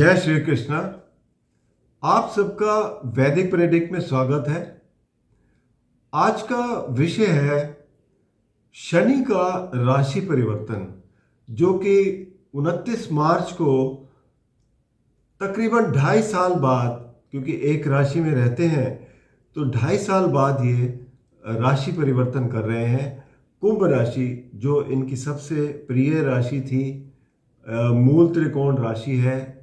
जय श्री कृष्णा। आप सबका वैदिक प्रेडिक्ट में स्वागत है। आज का विषय है शनि का राशि परिवर्तन, जो कि 29 मार्च को तकरीबन 2.5 साल बाद, क्योंकि एक राशि में रहते हैं तो 2.5 साल बाद ये राशि परिवर्तन कर रहे हैं। कुंभ राशि जो इनकी सबसे प्रिय राशि थी, मूल त्रिकोण राशि है,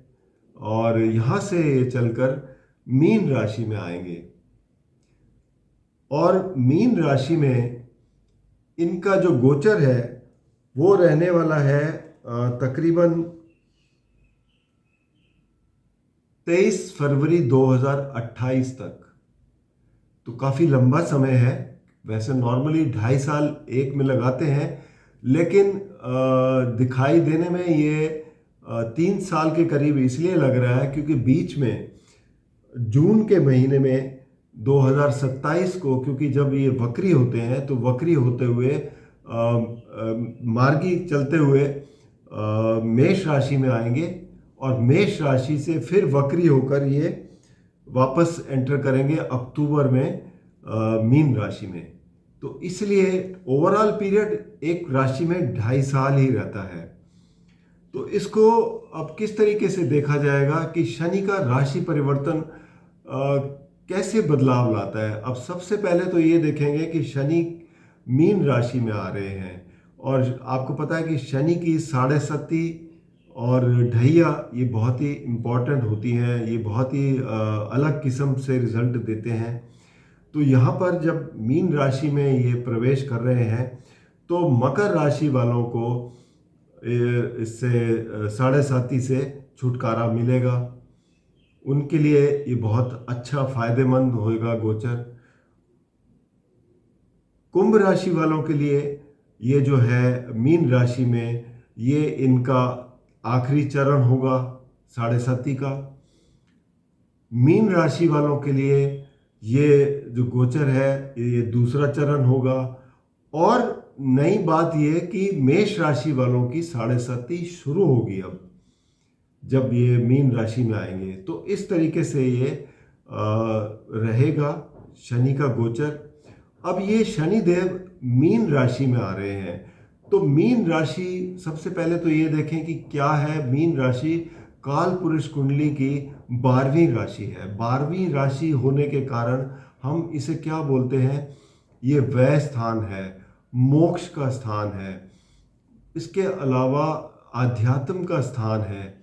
और यहाँ से ये चलकर मीन राशि में आएंगे। और मीन राशि में इनका जो गोचर है वो रहने वाला है तकरीबन 23 फरवरी 2028 तक। तो काफ़ी लंबा समय है। वैसे नॉर्मली 2.5 साल एक में लगाते हैं, लेकिन दिखाई देने में ये 3 साल के करीब इसलिए लग रहा है क्योंकि बीच में जून के महीने में 2027 को, क्योंकि जब ये वक्री होते हैं तो वक्री होते हुए मार्गी चलते हुए मेष राशि में आएंगे, और मेष राशि से फिर वक्री होकर ये वापस एंटर करेंगे अक्टूबर में मीन राशि में। तो इसलिए ओवरऑल पीरियड एक राशि में 2.5 साल ही रहता है। तो इसको अब किस तरीके से देखा जाएगा कि शनि का राशि परिवर्तन कैसे बदलाव लाता है। अब सबसे पहले तो ये देखेंगे कि शनि मीन राशि में आ रहे हैं, और आपको पता है कि शनि की साढ़े सती और ढैया ये बहुत ही इम्पॉर्टेंट होती हैं, ये बहुत ही अलग किस्म से रिजल्ट देते हैं। तो यहाँ पर जब मीन राशि में ये प्रवेश कर रहे हैं तो मकर राशि वालों को इससे साढ़े साती से छुटकारा मिलेगा। उनके लिए ये बहुत अच्छा फायदेमंद होएगा गोचर। कुंभ राशि वालों के लिए ये जो है मीन राशि में, ये इनका आखिरी चरण होगा साढ़े साती का। मीन राशि वालों के लिए ये जो गोचर है ये दूसरा चरण होगा। और नई बात ये कि मेष राशि वालों की साढ़े साती शुरू होगी अब जब ये मीन राशि में आएंगे। तो इस तरीके से ये रहेगा शनि का गोचर। अब ये शनि देव मीन राशि में आ रहे हैं, तो मीन राशि सबसे पहले तो ये देखें कि क्या है। मीन राशि काल पुरुष कुंडली की 12वीं राशि है। 12वीं राशि होने के कारण हम इसे क्या बोलते हैं, ये व्यय स्थान है, मोक्ष का स्थान है, इसके अलावा आध्यात्म का स्थान है।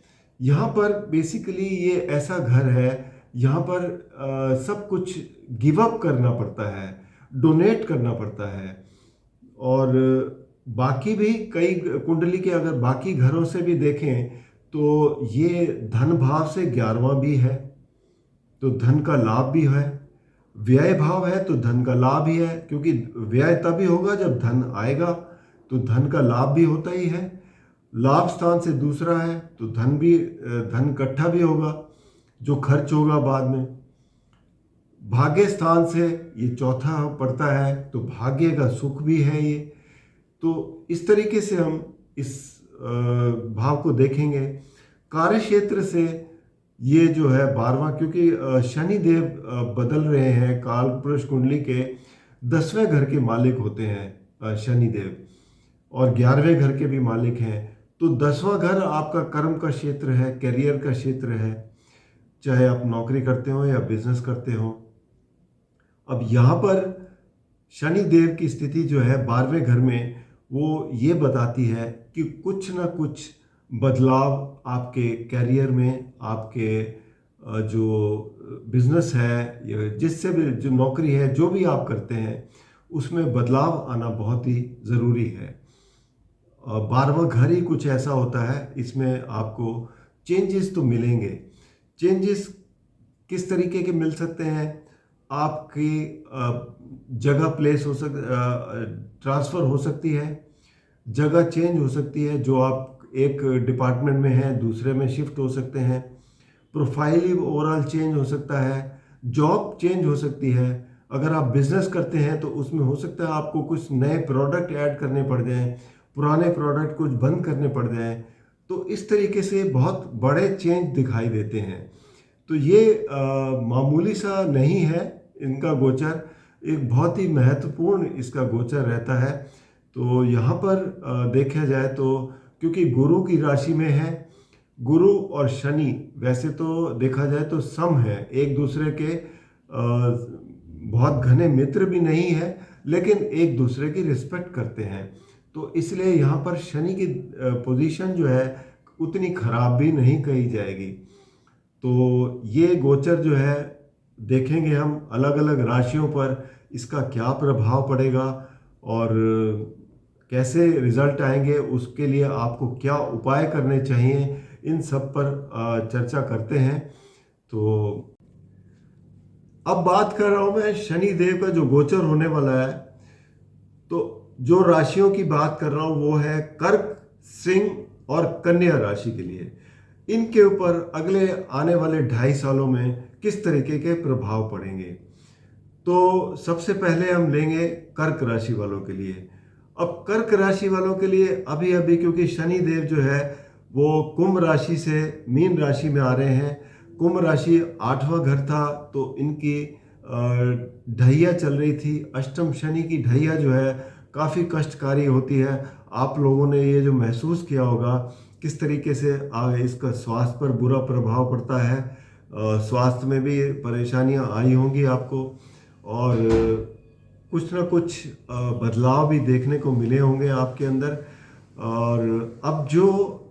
यहाँ पर बेसिकली ये ऐसा घर है, यहाँ पर सब कुछ गिव अप करना पड़ता है, डोनेट करना पड़ता है। और बाकी भी कई कुंडली के अगर बाकी घरों से भी देखें तो ये धन भाव से 11वां भी है, तो धन का लाभ भी है। व्यय भाव है तो धन का लाभ ही है, क्योंकि व्यय तभी होगा जब धन आएगा, तो धन का लाभ भी होता ही है। लाभ स्थान से दूसरा है तो धन इकट्ठा भी होगा जो खर्च होगा बाद में। भाग्य स्थान से ये चौथा पड़ता है, तो भाग्य का सुख भी है ये। तो इस तरीके से हम इस भाव को देखेंगे। कार्य क्षेत्र से ये जो है 12वां, क्योंकि शनि देव बदल रहे हैं, काल पुरुष कुंडली के 10वें घर के मालिक होते हैं शनि देव, और 11वें घर के भी मालिक हैं। तो 10वां घर आपका कर्म का क्षेत्र है, करियर का क्षेत्र है, चाहे आप नौकरी करते हो या बिजनेस करते हो। अब यहाँ पर शनि देव की स्थिति जो है 12वें घर में, वो ये बताती है कि कुछ ना कुछ बदलाव आपके करियर में, आपके जो बिजनेस है या जिससे भी जो नौकरी है, जो भी आप करते हैं, उसमें बदलाव आना बहुत ही ज़रूरी है। 12वां घर ही कुछ ऐसा होता है, इसमें आपको चेंजेस तो मिलेंगे। चेंजेस किस तरीके के मिल सकते हैं, आपकी जगह प्लेस हो ट्रांसफ़र हो सकती है, जगह चेंज हो सकती है, जो आप एक डिपार्टमेंट में हैं दूसरे में शिफ्ट हो सकते हैं। प्रोफाइल ही ओवरऑल चेंज हो सकता है, जॉब चेंज हो सकती है। अगर आप बिजनेस करते हैं तो उसमें हो सकता है आपको कुछ नए प्रोडक्ट ऐड करने पड़ जाएं, पुराने प्रोडक्ट कुछ बंद करने पड़ जाएं। तो इस तरीके से बहुत बड़े चेंज दिखाई देते हैं। तो ये मामूली सा नहीं है इनका गोचर, एक बहुत ही महत्वपूर्ण इसका गोचर रहता है। तो यहाँ पर देखा जाए तो क्योंकि गुरु की राशि में है, गुरु और शनि वैसे तो देखा जाए तो सम है, एक दूसरे के बहुत घने मित्र भी नहीं है, लेकिन एक दूसरे की रिस्पेक्ट करते हैं। तो इसलिए यहाँ पर शनि की पोजीशन जो है उतनी खराब भी नहीं कही जाएगी। तो ये गोचर जो है देखेंगे हम अलग अलग राशियों पर इसका क्या प्रभाव पड़ेगा और कैसे रिजल्ट आएंगे, उसके लिए आपको क्या उपाय करने चाहिए, इन सब पर चर्चा करते हैं। तो अब बात कर रहा हूं मैं शनि देव का जो गोचर होने वाला है। तो जो राशियों की बात कर रहा हूं वो है कर्क, सिंह और कन्या राशि के लिए। इनके ऊपर अगले आने वाले 2.5 सालों में किस तरीके के प्रभाव पड़ेंगे। तो सबसे पहले हम लेंगे कर्क राशि वालों के लिए। अब कर्क राशि वालों के लिए अभी अभी क्योंकि शनि देव जो है वो कुंभ राशि से मीन राशि में आ रहे हैं। कुंभ राशि 8वां घर था, तो इनकी ढैया चल रही थी। अष्टम शनि की ढैया जो है काफ़ी कष्टकारी होती है। आप लोगों ने ये जो महसूस किया होगा किस तरीके से इसका स्वास्थ्य पर बुरा प्रभाव पड़ता है। स्वास्थ्य में भी परेशानियां आई होंगी आपको और कुछ ना कुछ बदलाव भी देखने को मिले होंगे आपके अंदर। और अब जो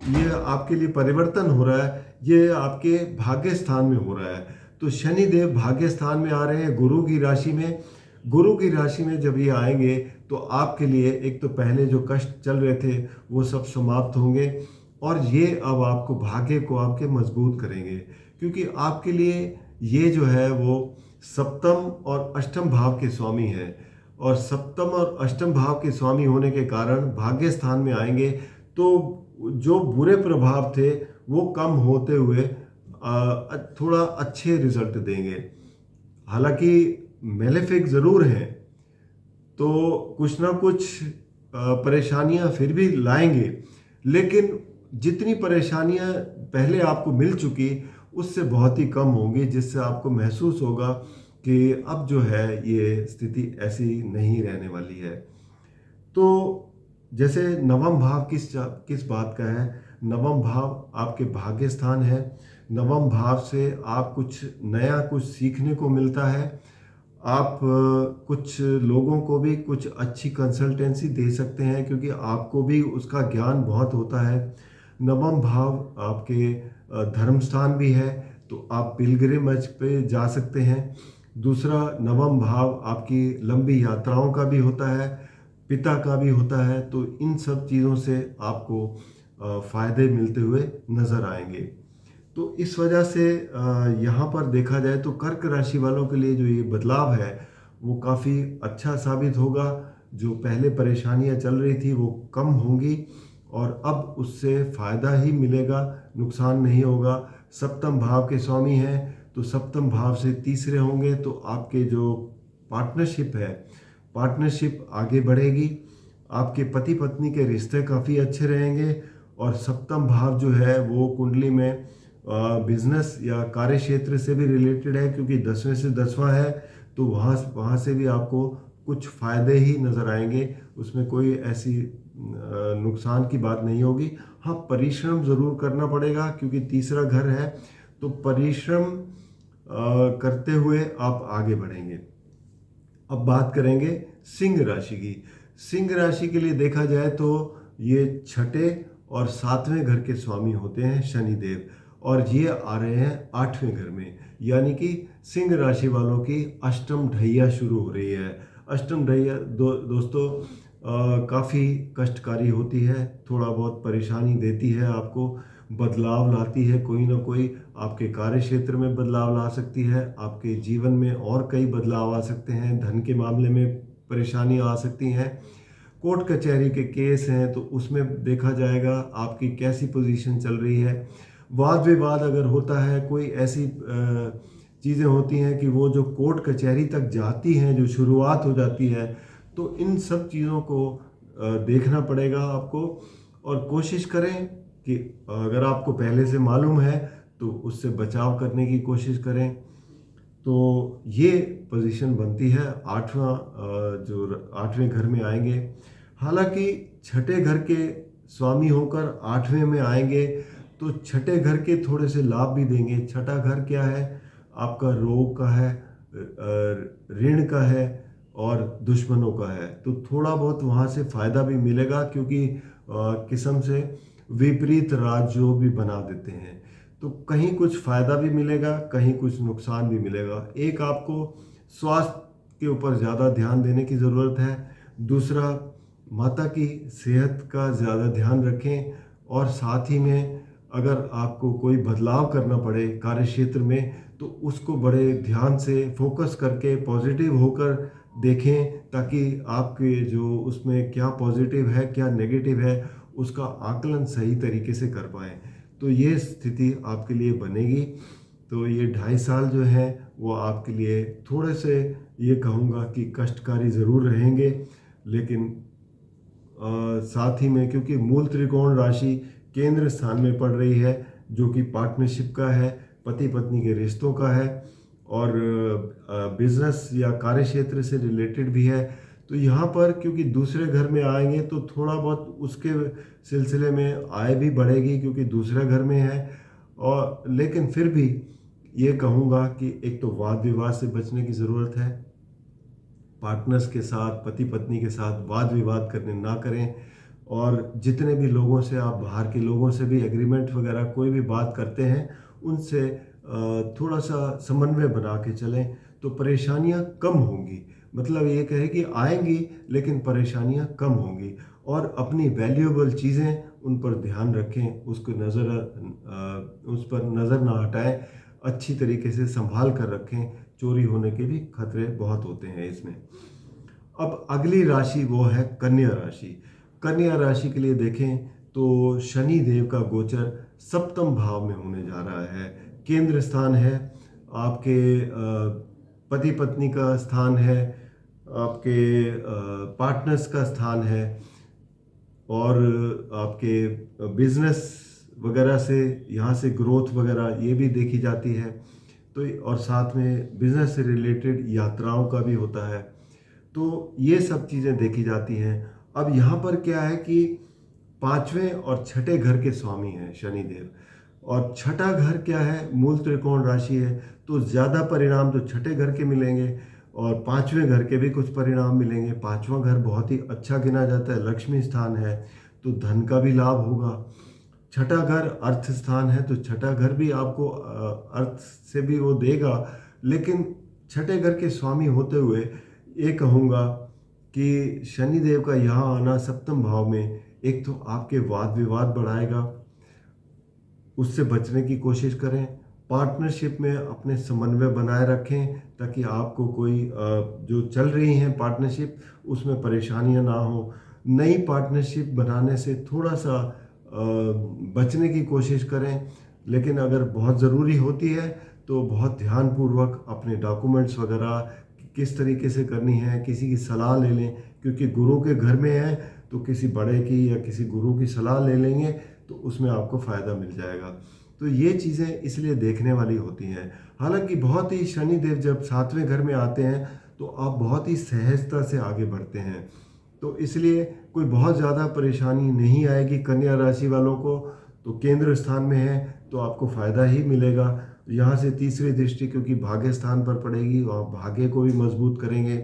ये आपके लिए परिवर्तन हो रहा है ये आपके भाग्य स्थान में हो रहा है। तो शनि देव भाग्य स्थान में आ रहे हैं गुरु की राशि में। गुरु की राशि में जब ये आएंगे तो आपके लिए एक तो पहले जो कष्ट चल रहे थे वो सब समाप्त होंगे और ये अब आपको भाग्य को आपके मजबूत करेंगे, क्योंकि आपके लिए ये जो है वो सप्तम और अष्टम भाव के स्वामी हैं। और सप्तम और अष्टम भाव के स्वामी होने के कारण भाग्य स्थान में आएंगे तो जो बुरे प्रभाव थे वो कम होते हुए थोड़ा अच्छे रिजल्ट देंगे। हालांकि मेलेफिक ज़रूर हैं तो कुछ ना कुछ परेशानियां फिर भी लाएंगे, लेकिन जितनी परेशानियां पहले आपको मिल चुकी उससे बहुत ही कम होंगी, जिससे आपको महसूस होगा कि अब जो है ये स्थिति ऐसी नहीं रहने वाली है। तो जैसे नवम भाव किस बात का है, नवम भाव आपके भाग्य स्थान है। नवम भाव से आप कुछ नया कुछ सीखने को मिलता है। आप कुछ लोगों को भी कुछ अच्छी कंसल्टेंसी दे सकते हैं क्योंकि आपको भी उसका ज्ञान बहुत होता है। नवम भाव आपके धर्म स्थान भी है तो आप पिलग्रिमेज पे जा सकते हैं। दूसरा, नवम भाव आपकी लंबी यात्राओं का भी होता है, पिता का भी होता है। तो इन सब चीज़ों से आपको फ़ायदे मिलते हुए नज़र आएंगे। तो इस वजह से यहाँ पर देखा जाए तो कर्क राशि वालों के लिए जो ये बदलाव है वो काफ़ी अच्छा साबित होगा। जो पहले परेशानियाँ चल रही थी वो कम होंगी और अब उससे फ़ायदा ही मिलेगा, नुकसान नहीं होगा। सप्तम भाव के स्वामी हैं तो सप्तम भाव से तीसरे होंगे तो आपके जो पार्टनरशिप है, पार्टनरशिप आगे बढ़ेगी। आपके पति पत्नी के रिश्ते काफ़ी अच्छे रहेंगे। और सप्तम भाव जो है वो कुंडली में बिजनेस या कार्य क्षेत्र से भी रिलेटेड है, क्योंकि 10वें से 10वां है तो वहाँ से भी आपको कुछ फ़ायदे ही नज़र आएंगे। उसमें कोई ऐसी नुकसान की बात नहीं होगी। हाँ, परिश्रम ज़रूर करना पड़ेगा क्योंकि तीसरा घर है, तो परिश्रम करते हुए आप आगे बढ़ेंगे। अब बात करेंगे सिंह राशि की। सिंह राशि के लिए देखा जाए तो ये छठे और 7वें घर के स्वामी होते हैं शनि देव, और ये आ रहे हैं 8वें घर में, यानी कि सिंह राशि वालों की अष्टम ढैया शुरू हो रही है। अष्टम ढैया दोस्तों काफ़ी कष्टकारी होती है, थोड़ा बहुत परेशानी देती है, आपको बदलाव लाती है। कोई ना कोई आपके कार्य क्षेत्र में बदलाव ला सकती है, आपके जीवन में और कई बदलाव आ सकते हैं, धन के मामले में परेशानियां आ सकती हैं। कोर्ट कचहरी के केस हैं तो उसमें देखा जाएगा आपकी कैसी पोजीशन चल रही है। वाद विवाद अगर होता है, कोई ऐसी चीज़ें होती हैं कि वो जो कोर्ट कचहरी तक जाती हैं, जो शुरुआत हो जाती है, तो इन सब चीज़ों को देखना पड़ेगा आपको। और कोशिश करें कि अगर आपको पहले से मालूम है तो उससे बचाव करने की कोशिश करें। तो ये पोजीशन बनती है जो आठवें घर में आएंगे। हालांकि छठे घर के स्वामी होकर आठवें में आएंगे तो छठे घर के थोड़े से लाभ भी देंगे। छठा घर क्या है? आपका रोग का है, ऋण का है और दुश्मनों का है। तो थोड़ा बहुत वहाँ से फायदा भी मिलेगा, क्योंकि किस्म से विपरीत राजयोग भी बना देते हैं। तो कहीं कुछ फायदा भी मिलेगा, कहीं कुछ नुकसान भी मिलेगा। एक, आपको स्वास्थ्य के ऊपर ज़्यादा ध्यान देने की ज़रूरत है। दूसरा, माता की सेहत का ज़्यादा ध्यान रखें। और साथ ही में अगर आपको कोई बदलाव करना पड़े कार्य क्षेत्र में तो उसको बड़े ध्यान से फोकस करके पॉजिटिव होकर देखें, ताकि आपके जो उसमें क्या पॉजिटिव है क्या नेगेटिव है उसका आकलन सही तरीके से कर पाएँ। तो ये स्थिति आपके लिए बनेगी। तो ये 2.5 साल जो है वो आपके लिए थोड़े से, ये कहूँगा कि कष्टकारी ज़रूर रहेंगे, लेकिन साथ ही में क्योंकि मूल त्रिकोण राशि केंद्र स्थान में पड़ रही है, जो कि पार्टनरशिप का है, पति पत्नी के रिश्तों का है और बिजनेस या कार्य क्षेत्र से रिलेटेड भी है। तो यहाँ पर क्योंकि दूसरे घर में आएंगे तो थोड़ा बहुत उसके सिलसिले में आय भी बढ़ेगी, क्योंकि दूसरे घर में है। और लेकिन फिर भी ये कहूँगा कि एक तो वाद विवाद से बचने की ज़रूरत है। पार्टनर्स के साथ, पति पत्नी के साथ वाद विवाद करने ना करें। और जितने भी लोगों से आप बाहर के लोगों से भी एग्रीमेंट वगैरह कोई भी बात करते हैं उनसे थोड़ा सा समन्वय बना के चलें, तो परेशानियां कम होंगी। मतलब ये कहे कि आएंगी लेकिन परेशानियां कम होंगी। और अपनी वैल्यूएबल चीज़ें उन पर ध्यान रखें, उस पर नज़र ना हटाएं, अच्छी तरीके से संभाल कर रखें। चोरी होने के भी खतरे बहुत होते हैं इसमें। अब अगली राशि वो है कन्या राशि। कन्या राशि के लिए देखें तो शनि देव का गोचर सप्तम भाव में होने जा रहा है। केंद्र स्थान है, आपके पति पत्नी का स्थान है, आपके पार्टनर्स का स्थान है और आपके बिजनेस वगैरह से यहाँ से ग्रोथ वगैरह ये भी देखी जाती है। तो और साथ में बिजनेस से रिलेटेड यात्राओं का भी होता है। तो ये सब चीज़ें देखी जाती हैं। अब यहाँ पर क्या है कि 5वें और छठे घर के स्वामी हैं शनिदेव, और छठा घर क्या है? मूल त्रिकोण राशि है। तो ज़्यादा परिणाम तो छठे घर के मिलेंगे और 5वें घर के भी कुछ परिणाम मिलेंगे। 5वां घर बहुत ही अच्छा गिना जाता है, लक्ष्मी स्थान है, तो धन का भी लाभ होगा। छठा घर अर्थ स्थान है, तो छठा घर भी आपको अर्थ से भी वो देगा। लेकिन छठे घर के स्वामी होते हुए ये कहूँगा कि शनिदेव का यहाँ आना सप्तम भाव में एक तो आपके वाद विवाद बढ़ाएगा, उससे बचने की कोशिश करें। पार्टनरशिप में अपने समन्वय बनाए रखें, ताकि आपको कोई जो चल रही हैं पार्टनरशिप उसमें परेशानियां ना हो। नई पार्टनरशिप बनाने से थोड़ा सा बचने की कोशिश करें, लेकिन अगर बहुत ज़रूरी होती है तो बहुत ध्यानपूर्वक अपने डॉक्यूमेंट्स वगैरह किस तरीके से करनी है किसी की सलाह ले लें, क्योंकि गुरु के घर में है तो किसी बड़े की या किसी गुरु की सलाह ले लेंगे तो उसमें आपको फ़ायदा मिल जाएगा। तो ये चीज़ें इसलिए देखने वाली होती हैं। हालांकि बहुत ही शनिदेव जब 7वें घर में आते हैं तो आप बहुत ही सहजता से आगे बढ़ते हैं, तो इसलिए कोई बहुत ज़्यादा परेशानी नहीं आएगी कन्या राशि वालों को। तो केंद्र स्थान में है तो आपको फ़ायदा ही मिलेगा। यहाँ से तीसरी दृष्टि क्योंकि भाग्य स्थान पर पड़ेगी और भाग्य को भी मजबूत करेंगे।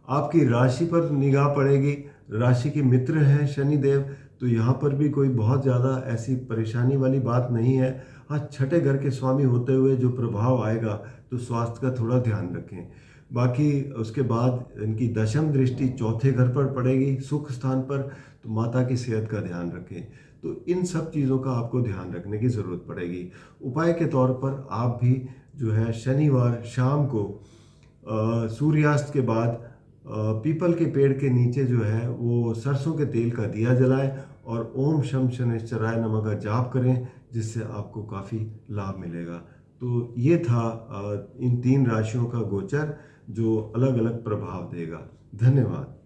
आपकी राशि पर निगाह पड़ेगी, राशि के मित्र हैं शनिदेव, तो यहाँ पर भी कोई बहुत ज़्यादा ऐसी परेशानी वाली बात नहीं है। हाँ, छठे घर के स्वामी होते हुए जो प्रभाव आएगा तो स्वास्थ्य का थोड़ा ध्यान रखें। बाकी उसके बाद इनकी दशम दृष्टि चौथे घर पर पड़ेगी सुख स्थान पर, तो माता की सेहत का ध्यान रखें। तो इन सब चीज़ों का आपको ध्यान रखने की ज़रूरत पड़ेगी। उपाय के तौर पर आप भी जो है शनिवार शाम को सूर्यास्त के बाद पीपल के पेड़ के नीचे जो है वो सरसों के तेल का दिया जलाएं और ओम शम शनिश्चराय नमः का जाप करें, जिससे आपको काफ़ी लाभ मिलेगा। तो ये था इन 3 राशियों का गोचर जो अलग अलग प्रभाव देगा। धन्यवाद।